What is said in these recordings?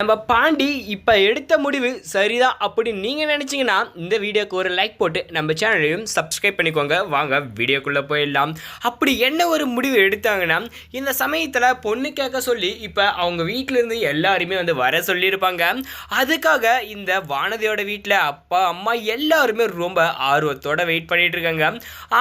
நம்ம பாண்டி இப்போ எடுத்த முடிவு சரிதான் அப்படின்னு நீங்கள் நினச்சிங்கன்னா இந்த வீடியோக்கு ஒரு லைக் போட்டு நம்ம சேனலையும் சப்ஸ்கிரைப் பண்ணிக்கோங்க. வாங்க வீடியோக்குள்ளே போயிடலாம். அப்படி என்ன ஒரு முடிவு எடுத்தாங்கன்னா, இந்த சமயத்தில் பொண்ணு கேட்க சொல்லி இப்போ அவங்க வீட்டிலேருந்து எல்லாருமே வந்து வர சொல்லியிருப்பாங்க. அதுக்காக இந்த வானதியோட வீட்டில் அப்பா அம்மா எல்லாருமே ரொம்ப ஆர்வத்தோடு வெயிட் பண்ணிட்டு இருக்காங்க.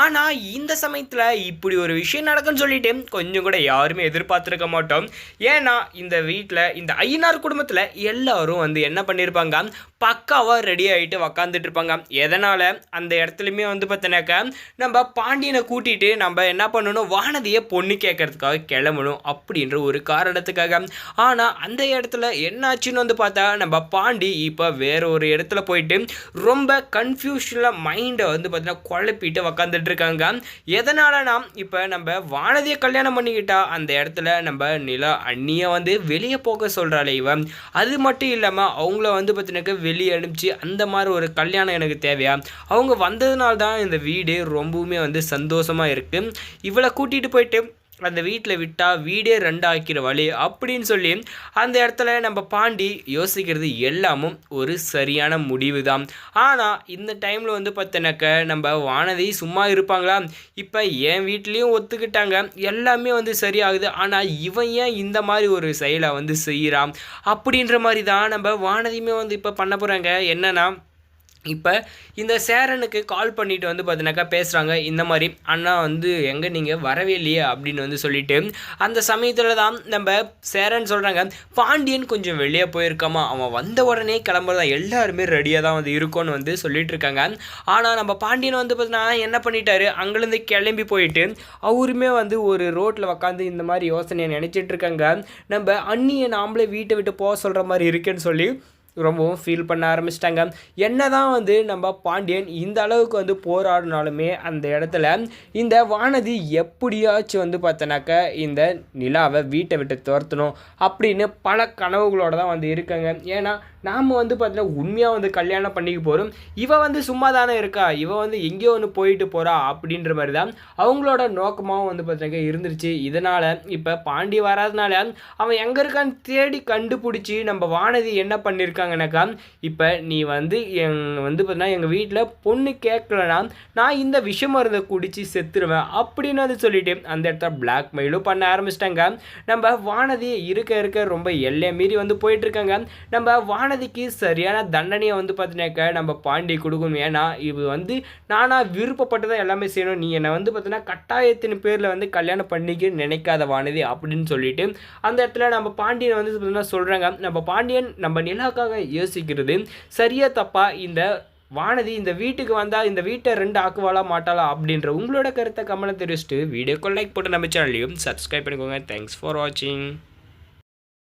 ஆனால் இந்த சமயத்தில் இப்படி ஒரு விஷயம் நடக்குன்னு சொல்லிட்டு கொஞ்சம் கூட யாருமே எதிர்பார்த்துருக்க மாட்டோம். ஏன்னா இந்த வீட்டில் இந்த ஐயனார் குடும்பத்தில் எல்லாரும் வந்து என்ன பண்ணியிருப்பாங்க, பக்காவாக ரெடி ஆகிட்டு உக்காந்துட்டு இருப்பாங்க. எதனால் அந்த இடத்துலையுமே வந்து பார்த்தீங்கன்னாக்கா நம்ம பாண்டியனை கூட்டிகிட்டு நம்ம என்ன பண்ணணும், வானதியை பொண்ணு கேட்கறதுக்காக கிளம்பணும் அப்படின்ற ஒரு காரணத்துக்காக. ஆனால் அந்த இடத்துல என்னாச்சுன்னு வந்து பார்த்தா நம்ம பாண்டி இப்போ வேற ஒரு இடத்துல போயிட்டு ரொம்ப கன்ஃபியூஷனில் மைண்டை வந்து பார்த்தீங்கன்னா குழப்பிட்டு உக்காந்துட்டு இருக்காங்க. எதனாலனா இப்போ நம்ம வானதியை கல்யாணம் பண்ணிக்கிட்டா அந்த இடத்துல நம்ம நிலா அண்ணியை வந்து வெளியே போக சொல்கிறாளே இவன், அது மட்டும் இல்லாமல் அவங்கள வந்து பார்த்தீங்கன்னாக்கா வெளியே அனுப்பிச்சு அந்த மாதிரி ஒரு கல்யாணம் எனக்கு தேவையா, அவங்க வந்ததுனால தான் இந்த வீடு ரொம்பவுமே வந்து சந்தோஷமாக இருக்குது, இவளை கூட்டிகிட்டு போயிட்டு அந்த வீட்டில் விட்டால் வீடே ரெண்டாக்கிற வழி அப்படின்னு சொல்லி அந்த இடத்துல நம்ம பாண்டி யோசிக்கிறது எல்லாமும் ஒரு சரியான முடிவு தான். ஆனால் இந்த டைமில் வந்து பார்த்தோன்னாக்க நம்ம வானதி சும்மா இருப்பாங்களா, இப்போ என் வீட்லேயும் ஒத்துக்கிட்டாங்க, எல்லாமே வந்து சரியாகுது, ஆனால் இவன் ஏன் இந்த மாதிரி ஒரு செயலை வந்து செய்கிறான் அப்படின்ற மாதிரி தான் நம்ம வானதியுமே வந்து இப்போ பண்ண போகிறாங்க. என்னென்னா இப்போ இந்த சேரனுக்கு கால் பண்ணிவிட்டு வந்து பார்த்தீங்கன்னாக்கா பேசுகிறாங்க, இந்த மாதிரி அண்ணா வந்து எங்கே நீங்கள் வரவே இல்லையே அப்படின்னு வந்து சொல்லிவிட்டு அந்த சமயத்தில் தான் நம்ம சேரன் சொல்கிறாங்க, பாண்டியன் கொஞ்சம் வெளியே போயிருக்காமா, அவன் வந்த உடனே கிளம்புறதா எல்லாருமே ரெடியாக தான் வந்து இருக்கும்னு வந்து சொல்லிட்டு இருக்காங்க. ஆனால் நம்ம பாண்டியன் வந்து பார்த்தீங்கன்னா என்ன பண்ணிட்டாரு, அங்கேருந்து கிளம்பி போயிட்டு அவருமே வந்து ஒரு ரோட்டில் உக்காந்து இந்த மாதிரி யோசனையை நினச்சிட்டு இருக்காங்க. நம்ம அண்ணியை நாமளே வீட்டை விட்டு போக சொல்கிற மாதிரி இருக்குன்னு சொல்லி ரொம்பவும் ஃபீல் பண்ண ஆரம்பிச்சிட்டாங்க. என்ன தான் வந்து நம்ம பாண்டியன் இந்த அளவுக்கு வந்து போராடினாலுமே அந்த இடத்துல இந்த வானதி எப்படியாச்சும் வந்து பார்த்தோன்னாக்க இந்த நிலாவை வீட்டை விட்டு துரத்தணும் அப்படின்னு பல கனவுகளோடு தான் வந்து இருக்காங்க. ஏன்னா நாம் வந்து பார்த்தீங்கன்னா உண்மையாக வந்து கல்யாணம் பண்ணிக்க போகிறோம், இவன் வந்து சும்மா தானே இருக்கா, இவன் வந்து எங்கேயோ ஒன்று போயிட்டு போகிறா அப்படின்ற மாதிரி தான் அவங்களோட நோக்கமாகவும் வந்து பார்த்தீங்கன்னா இருந்துருச்சு. இதனால் இப்போ பாண்டி வராதனால அவன் எங்கே இருக்கான்னு தேடி கண்டுபிடிச்சி நம்ம வானதி என்ன பண்ணியிருக்காங்கனாக்கா, இப்போ நீ வந்து வந்து பார்த்தீங்கன்னா எங்கள் வீட்டில் பொண்ணு கேட்கலனா நான் இந்த விஷ மருந்தை குடித்து செத்துருவேன் அப்படின்னு வந்து சொல்லிட்டு அந்த இடத்துல பிளாக்மெயிலும் பண்ண ஆரம்பிச்சிட்டாங்க. நம்ம வானதி இருக்க ரொம்ப எல்லை மீறி வந்து போயிட்டுருக்காங்க. நம்ம வானதிக்கு சரியான தண்டனையை வந்து பார்த்தீங்கன்னாக்கா நம்ம பாண்டி கொடுக்கணும். ஏன்னா இது வந்து நானாக விருப்பப்பட்டதான் எல்லாமே செய்யணும், நீ என்னை வந்து பார்த்தீங்கன்னா கட்டாயத்தின் பேரில் வந்து கல்யாணம் பண்ணிக்க நினைக்காத வானதி அப்படின்னு சொல்லிட்டு அந்த இடத்துல நம்ம பாண்டியன் வந்து பார்த்தீங்கன்னா சொல்கிறாங்க. நம்ம பாண்டியன் நம்ம நிலாக்காக யோசிக்கிறது சரியா தப்பா, இந்த வானதி இந்த வீட்டுக்கு வந்தால் இந்த வீட்டை ரெண்டு ஆக்குவாளா மாட்டாளா அப்படின்ற உங்களோட கருத்தை கமெண்ட்ல தெரிவிச்சுட்டு வீடியோக்கு லைக் போட்டு நம்ம சேனலையும் சப்ஸ்கிரைப் பண்ணிக்கோங்க. தேங்க்ஸ் ஃபார் வாட்சிங்.